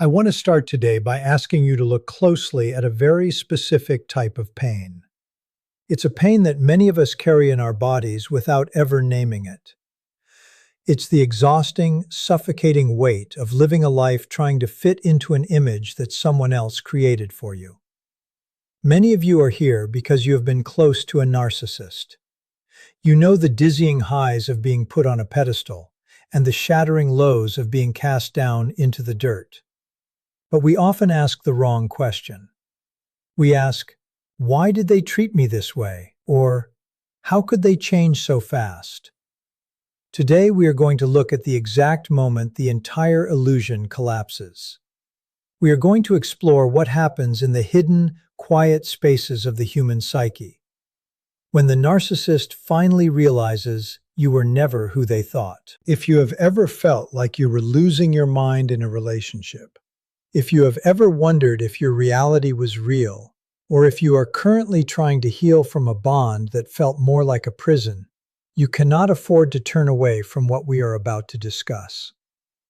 I want to start today by asking you to look closely at a very specific type of pain. It's a pain that many of us carry in our bodies without ever naming it. It's the exhausting, suffocating weight of living a life trying to fit into an image that someone else created for you. Many of you are here because you have been close to a narcissist. You know the dizzying highs of being put on a pedestal and the shattering lows of being cast down into the dirt. But we often ask the wrong question. We ask, why did they treat me this way? Or, how could they change so fast? Today we are going to look at the exact moment the entire illusion collapses. We are going to explore what happens in the hidden, quiet spaces of the human psyche, when the narcissist finally realizes you were never who they thought. If you have ever felt like you were losing your mind in a relationship, if you have ever wondered if your reality was real, or if you are currently trying to heal from a bond that felt more like a prison, you cannot afford to turn away from what we are about to discuss.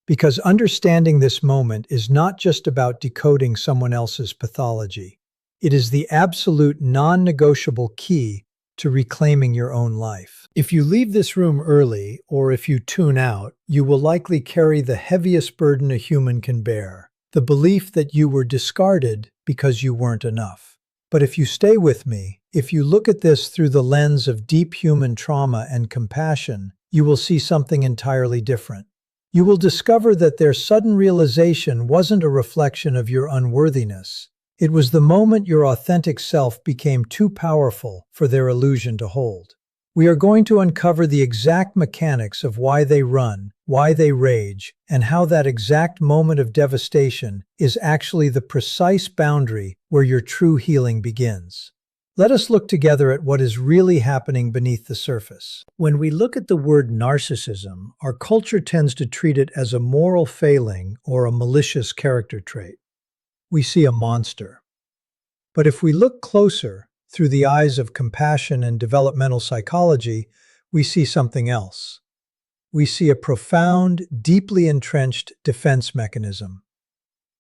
Because understanding this moment is not just about decoding someone else's pathology. It is the absolute non-negotiable key to reclaiming your own life. If you leave this room early, or if you tune out, you will likely carry the heaviest burden a human can bear. The belief that you were discarded because you weren't enough. But if you stay with me, if you look at this through the lens of deep human trauma and compassion, you will see something entirely different. You will discover that their sudden realization wasn't a reflection of your unworthiness. It was the moment your authentic self became too powerful for their illusion to hold. We are going to uncover the exact mechanics of why they run, why they rage, and how that exact moment of devastation is actually the precise boundary where your true healing begins. Let us look together at what is really happening beneath the surface. When we look at the word narcissism, our culture tends to treat it as a moral failing or a malicious character trait. We see a monster. But if we look closer, through the eyes of compassion and developmental psychology, we see something else. We see a profound, deeply entrenched defense mechanism.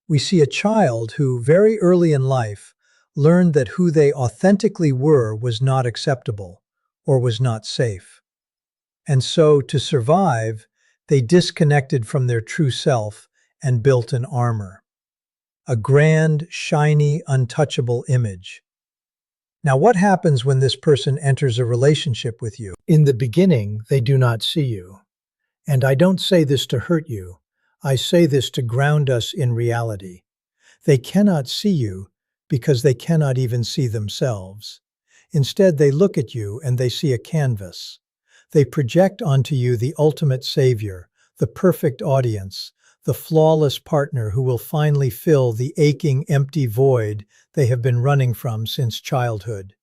We see a child who, very early in life, learned that who they authentically were was not acceptable or was not safe. And so, to survive, they disconnected from their true self and built an armor. A grand, shiny, untouchable image. Now, what happens when this person enters a relationship with you? In the beginning, they do not see you. And I don't say this to hurt you. I say this to ground us in reality. They cannot see you because they cannot even see themselves. Instead, they look at you and they see a canvas. They project onto you the ultimate savior, the perfect audience, the flawless partner who will finally fill the aching, empty void they have been running from since childhood.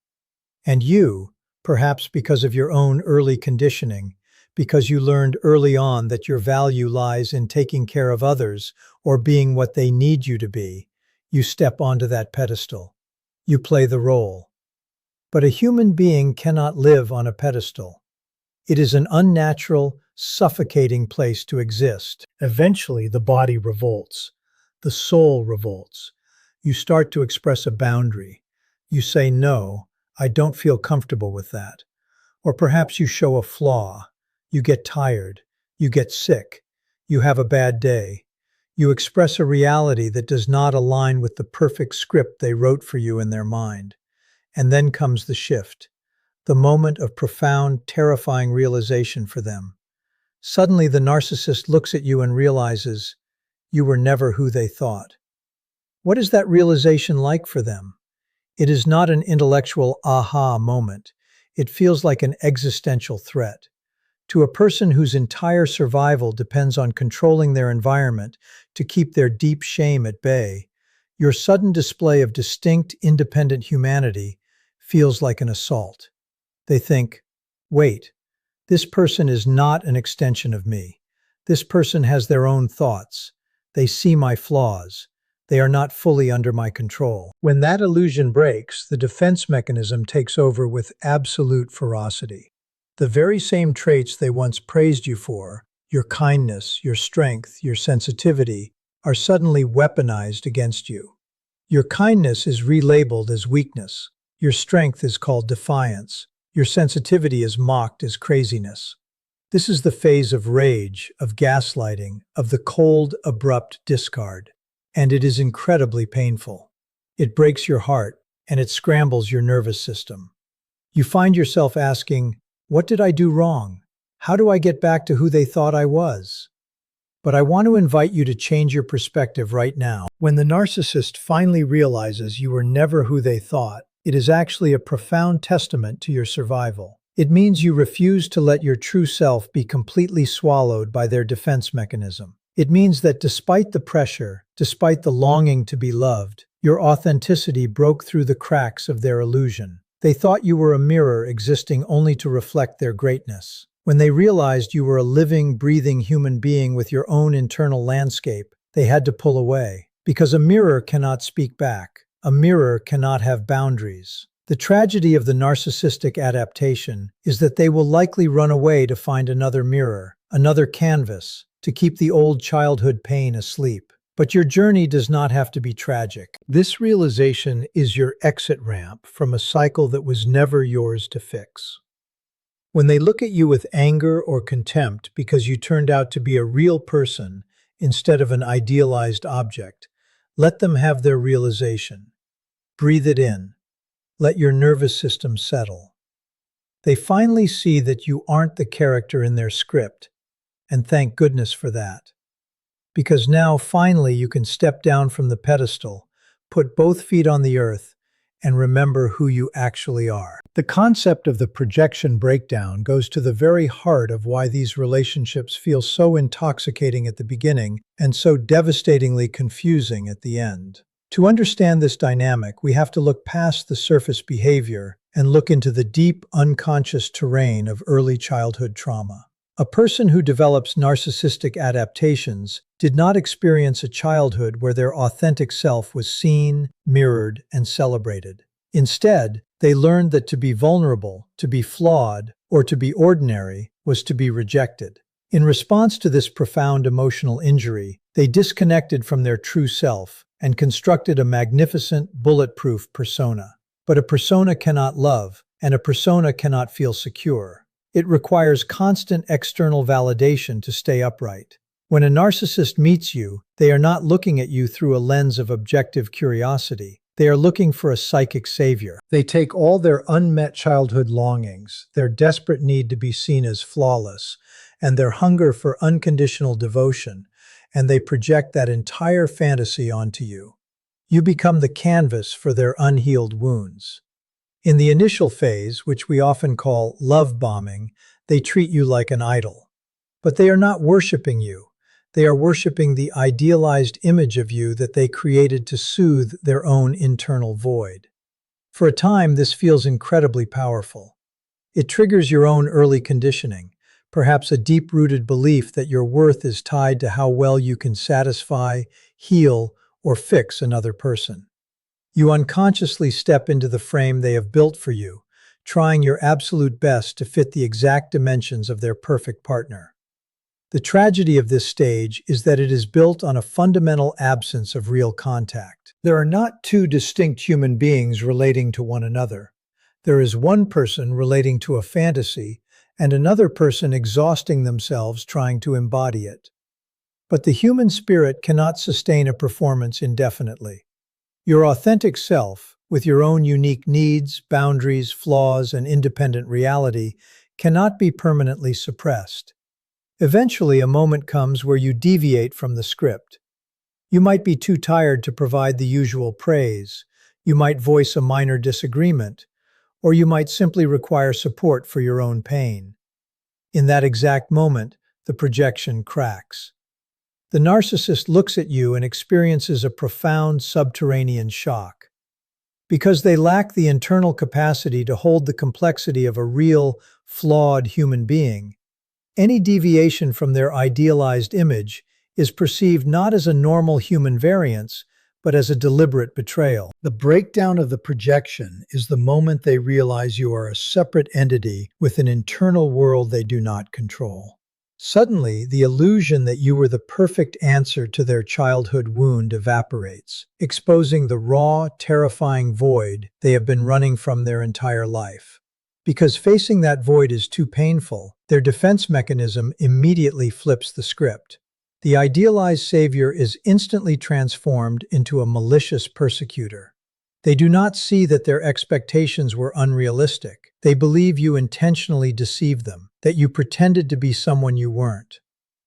And you, perhaps because of your own early conditioning, because you learned early on that your value lies in taking care of others or being what they need you to be, you step onto that pedestal. You play the role. But a human being cannot live on a pedestal. It is an unnatural, suffocating place to exist. Eventually, the body revolts. The soul revolts. You start to express a boundary. You say, no, I don't feel comfortable with that. Or perhaps you show a flaw. You get tired. You get sick. You have a bad day. You express a reality that does not align with the perfect script they wrote for you in their mind. And then comes the shift. The moment of profound, terrifying realization for them. Suddenly, the narcissist looks at you and realizes you were never who they thought. What is that realization like for them? It is not an intellectual aha moment. It feels like an existential threat. To a person whose entire survival depends on controlling their environment to keep their deep shame at bay, your sudden display of distinct, independent humanity feels like an assault. They think, wait, this person is not an extension of me. This person has their own thoughts. They see my flaws. They are not fully under my control. When that illusion breaks, the defense mechanism takes over with absolute ferocity. The very same traits they once praised you for, your kindness, your strength, your sensitivity, are suddenly weaponized against you. Your kindness is relabeled as weakness. Your strength is called defiance. Your sensitivity is mocked as craziness. This is the phase of rage, of gaslighting, of the cold, abrupt discard. And it is incredibly painful. It breaks your heart, and it scrambles your nervous system. You find yourself asking, what did I do wrong? How do I get back to who they thought I was? But I want to invite you to change your perspective right now. When the narcissist finally realizes you were never who they thought, it is actually a profound testament to your survival. It means you refuse to let your true self be completely swallowed by their defense mechanism. It means that despite the pressure, despite the longing to be loved, your authenticity broke through the cracks of their illusion. They thought you were a mirror existing only to reflect their greatness. When they realized you were a living, breathing human being with your own internal landscape, they had to pull away. Because a mirror cannot speak back. A mirror cannot have boundaries. The tragedy of the narcissistic adaptation is that they will likely run away to find another mirror, another canvas, to keep the old childhood pain asleep. But your journey does not have to be tragic. This realization is your exit ramp from a cycle that was never yours to fix. When they look at you with anger or contempt because you turned out to be a real person instead of an idealized object, let them have their realization. Breathe it in. Let your nervous system settle. They finally see that you aren't the character in their script, and thank goodness for that. Because now, finally, you can step down from the pedestal, put both feet on the earth, and remember who you actually are. The concept of the projection breakdown goes to the very heart of why these relationships feel so intoxicating at the beginning and so devastatingly confusing at the end. To understand this dynamic, we have to look past the surface behavior and look into the deep, unconscious terrain of early childhood trauma. A person who develops narcissistic adaptations did not experience a childhood where their authentic self was seen, mirrored, and celebrated. Instead, they learned that to be vulnerable, to be flawed, or to be ordinary was to be rejected. In response to this profound emotional injury, they disconnected from their true self and constructed a magnificent, bulletproof persona. But a persona cannot love, and a persona cannot feel secure. It requires constant external validation to stay upright. When a narcissist meets you, they are not looking at you through a lens of objective curiosity. They are looking for a psychic savior. They take all their unmet childhood longings, their desperate need to be seen as flawless, and their hunger for unconditional devotion, and they project that entire fantasy onto you. You become the canvas for their unhealed wounds. In the initial phase, which we often call love bombing, they treat you like an idol. But they are not worshiping you. They are worshiping the idealized image of you that they created to soothe their own internal void. For a time, this feels incredibly powerful. It triggers your own early conditioning, perhaps a deep-rooted belief that your worth is tied to how well you can satisfy, heal, or fix another person. You unconsciously step into the frame they have built for you, trying your absolute best to fit the exact dimensions of their perfect partner. The tragedy of this stage is that it is built on a fundamental absence of real contact. There are not two distinct human beings relating to one another. There is one person relating to a fantasy and another person exhausting themselves trying to embody it. But the human spirit cannot sustain a performance indefinitely. Your authentic self, with your own unique needs, boundaries, flaws, and independent reality, cannot be permanently suppressed. Eventually, a moment comes where you deviate from the script. You might be too tired to provide the usual praise, you might voice a minor disagreement, or you might simply require support for your own pain. In that exact moment, the projection cracks. The narcissist looks at you and experiences a profound subterranean shock. Because they lack the internal capacity to hold the complexity of a real, flawed human being, any deviation from their idealized image is perceived not as a normal human variance, but as a deliberate betrayal. The breakdown of the projection is the moment they realize you are a separate entity with an internal world they do not control. Suddenly, the illusion that you were the perfect answer to their childhood wound evaporates, exposing the raw, terrifying void they have been running from their entire life. Because facing that void is too painful, their defense mechanism immediately flips the script. The idealized savior is instantly transformed into a malicious persecutor. They do not see that their expectations were unrealistic. They believe you intentionally deceived them, that you pretended to be someone you weren't.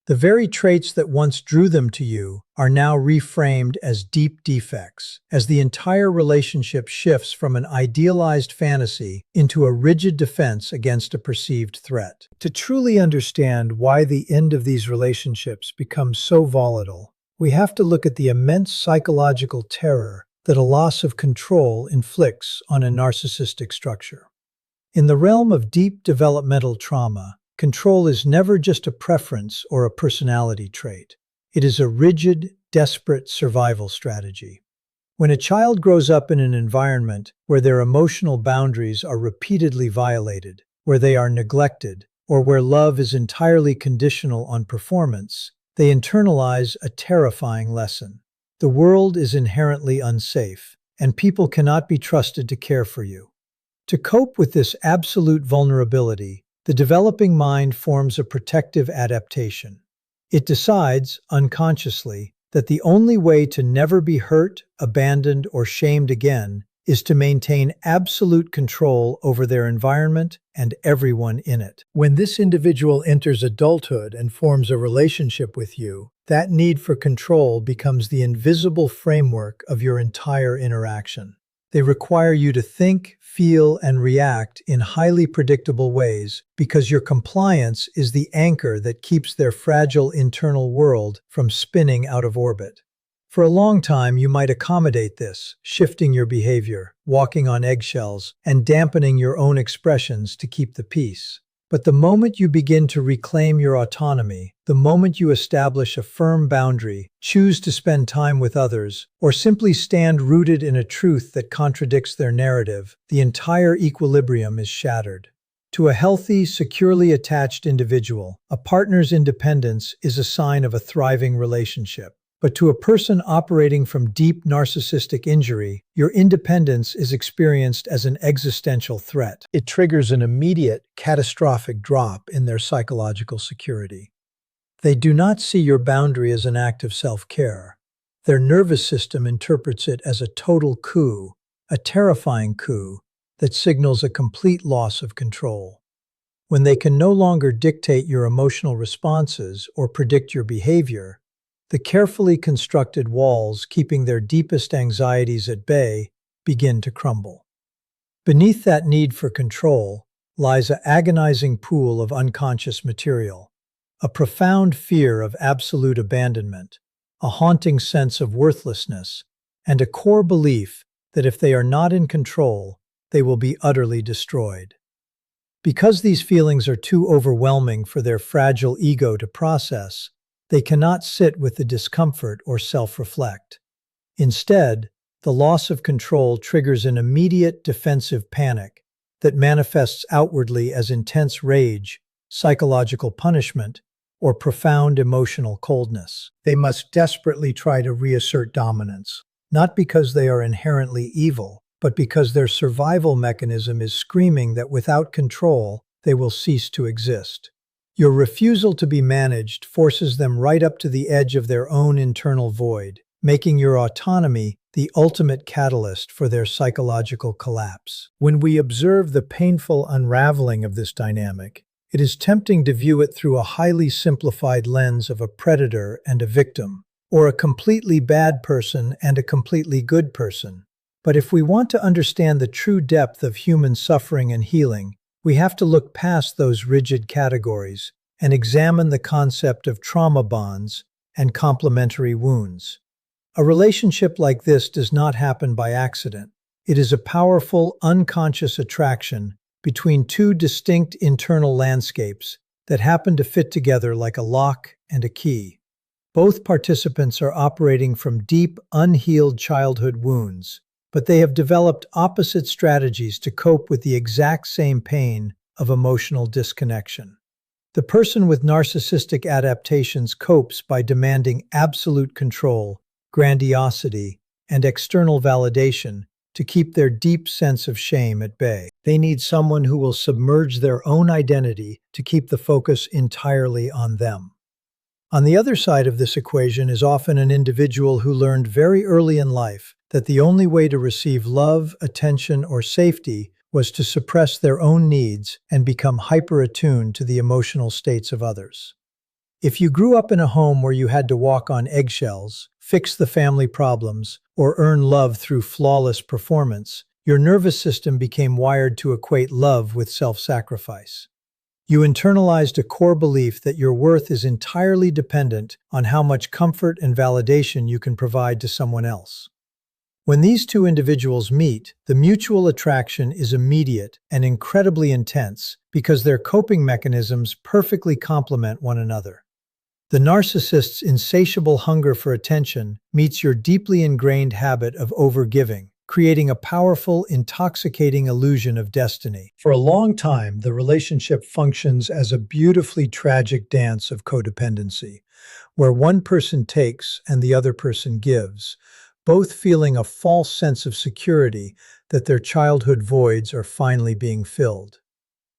The very traits that once drew them to you are now reframed as deep defects, as the entire relationship shifts from an idealized fantasy into a rigid defense against a perceived threat. To truly understand why the end of these relationships becomes so volatile, we have to look at the immense psychological terror that a loss of control inflicts on a narcissistic structure. In the realm of deep developmental trauma, control is never just a preference or a personality trait. It is a rigid, desperate survival strategy. When a child grows up in an environment where their emotional boundaries are repeatedly violated, where they are neglected, or where love is entirely conditional on performance, they internalize a terrifying lesson. The world is inherently unsafe, and people cannot be trusted to care for you. To cope with this absolute vulnerability, the developing mind forms a protective adaptation. It decides, unconsciously, that the only way to never be hurt, abandoned, or shamed again is to maintain absolute control over their environment and everyone in it. When this individual enters adulthood and forms a relationship with you, that need for control becomes the invisible framework of your entire interaction. They require you to think, feel, and react in highly predictable ways because your compliance is the anchor that keeps their fragile internal world from spinning out of orbit. For a long time, you might accommodate this, shifting your behavior, walking on eggshells, and dampening your own expressions to keep the peace. But the moment you begin to reclaim your autonomy, the moment you establish a firm boundary, choose to spend time with others, or simply stand rooted in a truth that contradicts their narrative, the entire equilibrium is shattered. To a healthy, securely attached individual, a partner's independence is a sign of a thriving relationship. But to a person operating from deep narcissistic injury, your independence is experienced as an existential threat. It triggers an immediate, catastrophic drop in their psychological security. They do not see your boundary as an act of self-care. Their nervous system interprets it as a total coup, a terrifying coup that signals a complete loss of control. When they can no longer dictate your emotional responses or predict your behavior, the carefully constructed walls keeping their deepest anxieties at bay begin to crumble. Beneath that need for control lies an agonizing pool of unconscious material, a profound fear of absolute abandonment, a haunting sense of worthlessness, and a core belief that if they are not in control, they will be utterly destroyed. Because these feelings are too overwhelming for their fragile ego to process, they cannot sit with the discomfort or self-reflect. Instead, the loss of control triggers an immediate defensive panic that manifests outwardly as intense rage, psychological punishment, or profound emotional coldness. They must desperately try to reassert dominance, not because they are inherently evil, but because their survival mechanism is screaming that without control, they will cease to exist. Your refusal to be managed forces them right up to the edge of their own internal void, making your autonomy the ultimate catalyst for their psychological collapse. When we observe the painful unraveling of this dynamic, it is tempting to view it through a highly simplified lens of a predator and a victim, or a completely bad person and a completely good person. But if we want to understand the true depth of human suffering and healing, we have to look past those rigid categories and examine the concept of trauma bonds and complementary wounds. A relationship like this does not happen by accident. It is a powerful, unconscious attraction between two distinct internal landscapes that happen to fit together like a lock and a key. Both participants are operating from deep, unhealed childhood wounds, but they have developed opposite strategies to cope with the exact same pain of emotional disconnection. The person with narcissistic adaptations copes by demanding absolute control, grandiosity, and external validation to keep their deep sense of shame at bay. They need someone who will submerge their own identity to keep the focus entirely on them. On the other side of this equation is often an individual who learned very early in life that the only way to receive love, attention, or safety was to suppress their own needs and become hyper-attuned to the emotional states of others. If you grew up in a home where you had to walk on eggshells, fix the family problems, or earn love through flawless performance, your nervous system became wired to equate love with self-sacrifice. You internalized a core belief that your worth is entirely dependent on how much comfort and validation you can provide to someone else. When these two individuals meet, the mutual attraction is immediate and incredibly intense because their coping mechanisms perfectly complement one another. The narcissist's insatiable hunger for attention meets your deeply ingrained habit of overgiving, creating a powerful, intoxicating illusion of destiny. For a long time, the relationship functions as a beautifully tragic dance of codependency, where one person takes and the other person gives, both feeling a false sense of security that their childhood voids are finally being filled.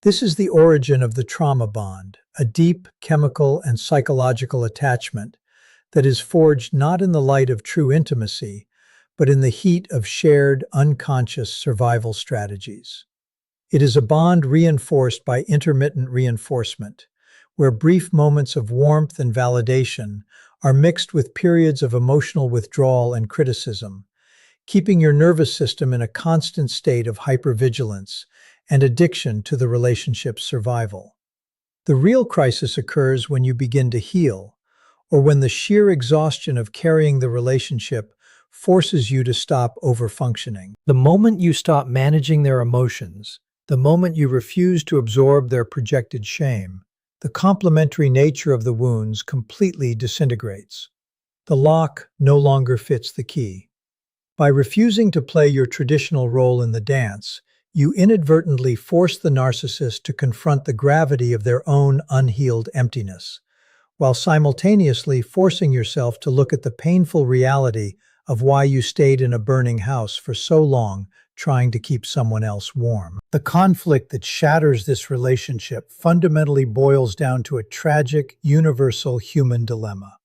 This is the origin of the trauma bond, a deep chemical and psychological attachment that is forged not in the light of true intimacy, but in the heat of shared, unconscious survival strategies. It is a bond reinforced by intermittent reinforcement, where brief moments of warmth and validation are mixed with periods of emotional withdrawal and criticism, keeping your nervous system in a constant state of hypervigilance and addiction to the relationship's survival. The real crisis occurs when you begin to heal, or when the sheer exhaustion of carrying the relationship forces you to stop overfunctioning. The moment you stop managing their emotions, the moment you refuse to absorb their projected shame, the complementary nature of the wounds completely disintegrates. The lock no longer fits the key. By refusing to play your traditional role in the dance, you inadvertently force the narcissist to confront the gravity of their own unhealed emptiness, while simultaneously forcing yourself to look at the painful reality of why you stayed in a burning house for so long trying to keep someone else warm. The conflict that shatters this relationship fundamentally boils down to a tragic, universal human dilemma: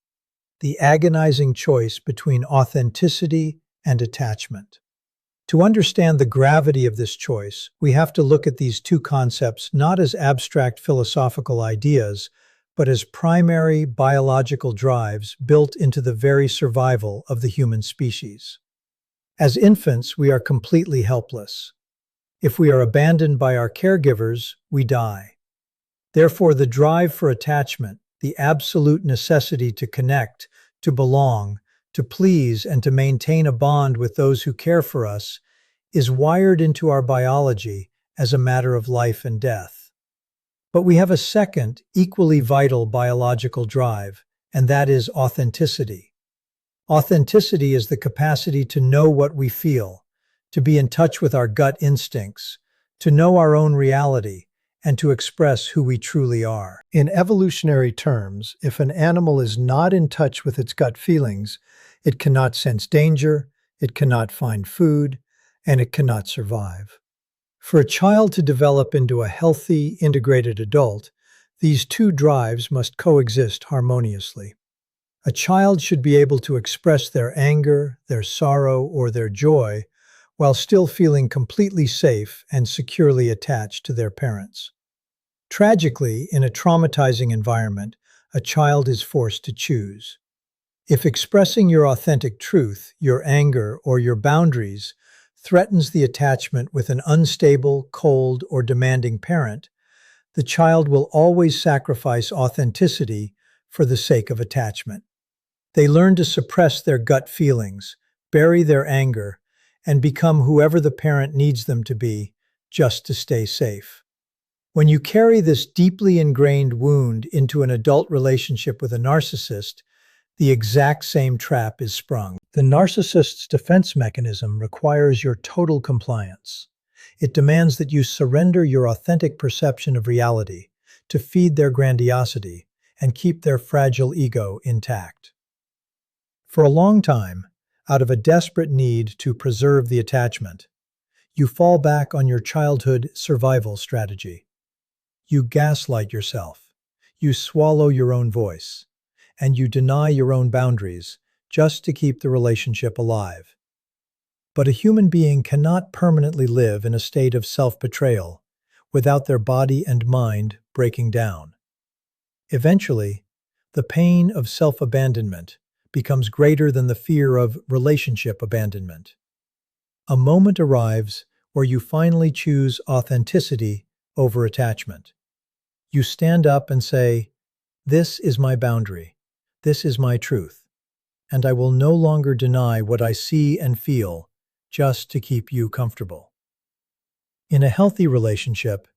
the agonizing choice between authenticity and attachment. To understand the gravity of this choice, we have to look at these two concepts not as abstract philosophical ideas, but as primary biological drives built into the very survival of the human species. As infants, we are completely helpless. If we are abandoned by our caregivers, we die. Therefore, the drive for attachment, the absolute necessity to connect, to belong, to please, and to maintain a bond with those who care for us, is wired into our biology as a matter of life and death. But we have a second, equally vital biological drive, and that is authenticity. Authenticity is the capacity to know what we feel, to be in touch with our gut instincts, to know our own reality, and to express who we truly are. In evolutionary terms, if an animal is not in touch with its gut feelings, it cannot sense danger, it cannot find food, and it cannot survive. For a child to develop into a healthy, integrated adult, these two drives must coexist harmoniously. A child should be able to express their anger, their sorrow, or their joy while still feeling completely safe and securely attached to their parents. Tragically, in a traumatizing environment, a child is forced to choose. If expressing your authentic truth, your anger, or your boundaries threatens the attachment with an unstable, cold, or demanding parent, the child will always sacrifice authenticity for the sake of attachment. They learn to suppress their gut feelings, bury their anger, and become whoever the parent needs them to be, just to stay safe. When you carry this deeply ingrained wound into an adult relationship with a narcissist, the exact same trap is sprung. The narcissist's defense mechanism requires your total compliance. It demands that you surrender your authentic perception of reality, to feed their grandiosity and keep their fragile ego intact. For a long time, out of a desperate need to preserve the attachment, you fall back on your childhood survival strategy. You gaslight yourself, you swallow your own voice, and you deny your own boundaries just to keep the relationship alive. But a human being cannot permanently live in a state of self-betrayal without their body and mind breaking down. Eventually, the pain of self-abandonment becomes greater than the fear of relationship abandonment. A moment arrives where you finally choose authenticity over attachment. You stand up and say, "This is my boundary. This is my truth. And I will no longer deny what I see and feel just to keep you comfortable." In a healthy relationship,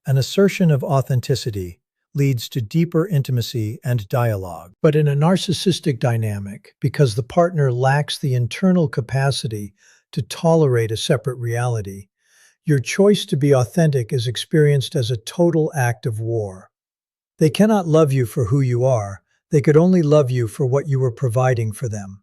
an assertion of authenticity leads to deeper intimacy and dialogue. But in a narcissistic dynamic, because the partner lacks the internal capacity to tolerate a separate reality, your choice to be authentic is experienced as a total act of war. They cannot love you for who you are, they could only love you for what you were providing for them.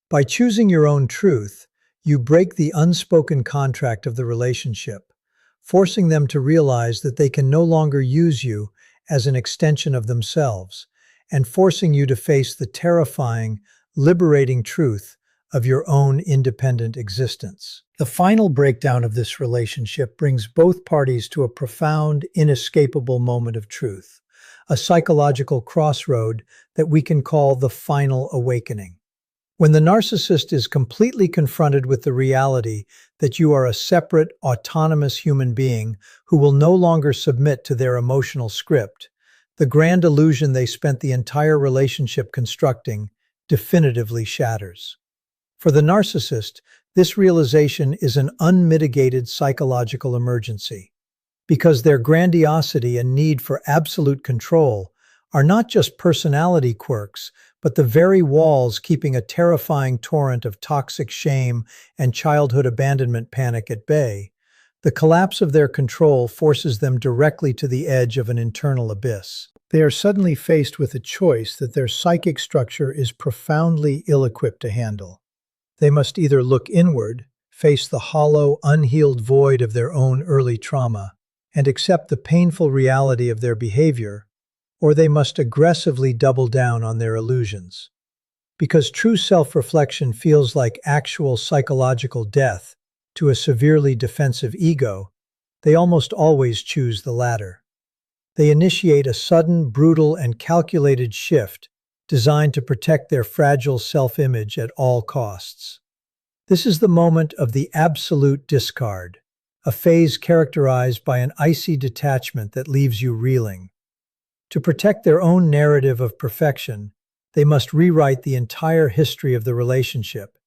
By choosing your own truth, you break the unspoken contract of the relationship, forcing them to realize that they can no longer use you as an extension of themselves, and forcing you to face the terrifying, liberating truth of your own independent existence. The final breakdown of this relationship brings both parties to a profound, inescapable moment of truth, a psychological crossroad that we can call the final awakening. When the narcissist is completely confronted with the reality that you are a separate, autonomous human being who will no longer submit to their emotional script, the grand illusion they spent the entire relationship constructing definitively shatters. For the narcissist, this realization is an unmitigated psychological emergency, because their grandiosity and need for absolute control are not just personality quirks, but the very walls keeping a terrifying torrent of toxic shame and childhood abandonment panic at bay. The collapse of their control forces them directly to the edge of an internal abyss. They are suddenly faced with a choice that their psychic structure is profoundly ill-equipped to handle. They must either look inward, face the hollow, unhealed void of their own early trauma, and accept the painful reality of their behavior, or they must aggressively double down on their illusions. Because true self-reflection feels like actual psychological death to a severely defensive ego, they almost always choose the latter. They initiate a sudden, brutal, and calculated shift designed to protect their fragile self-image at all costs. This is the moment of the absolute discard, a phase characterized by an icy detachment that leaves you reeling. To protect their own narrative of perfection, they must rewrite the entire history of the relationship,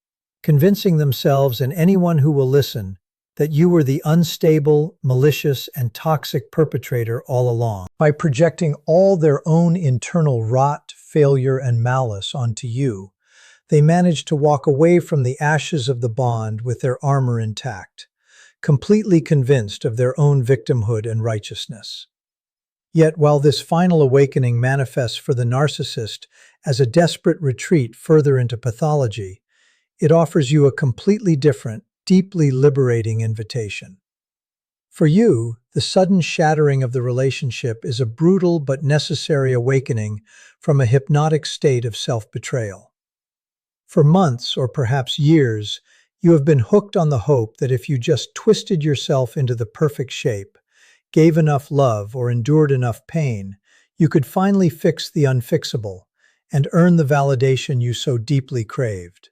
convincing themselves and anyone who will listen that you were the unstable, malicious, and toxic perpetrator all along. By projecting all their own internal rot, failure, and malice onto you, they manage to walk away from the ashes of the bond with their armor intact, completely convinced of their own victimhood and righteousness. Yet, while this final awakening manifests for the narcissist as a desperate retreat further into pathology, it offers you a completely different, deeply liberating invitation. For you, the sudden shattering of the relationship is a brutal but necessary awakening from a hypnotic state of self-betrayal. For months, or perhaps years, you have been hooked on the hope that if you just twisted yourself into the perfect shape, gave enough love, or endured enough pain, you could finally fix the unfixable and earn the validation you so deeply craved.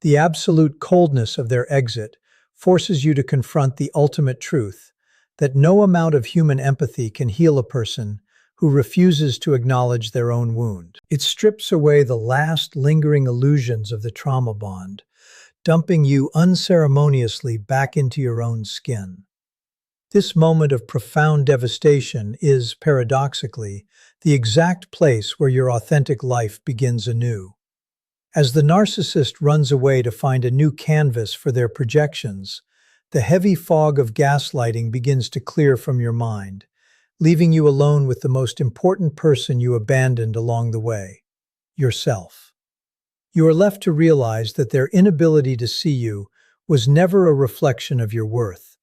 The absolute coldness of their exit forces you to confront the ultimate truth that no amount of human empathy can heal a person who refuses to acknowledge their own wound. It strips away the last lingering illusions of the trauma bond, dumping you unceremoniously back into your own skin. This moment of profound devastation is, paradoxically, the exact place where your authentic life begins anew. As the narcissist runs away to find a new canvas for their projections, the heavy fog of gaslighting begins to clear from your mind, leaving you alone with the most important person you abandoned along the way, yourself. You are left to realize that their inability to see you was never a reflection of your worth,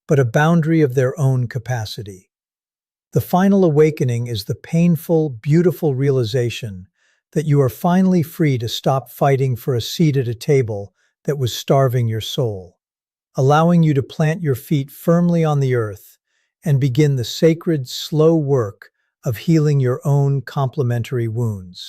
but a boundary of their own capacity. The final awakening is the painful, beautiful realization that you are finally free to stop fighting for a seat at a table that was starving your soul, allowing you to plant your feet firmly on the earth and begin the sacred, slow work of healing your own complementary wounds.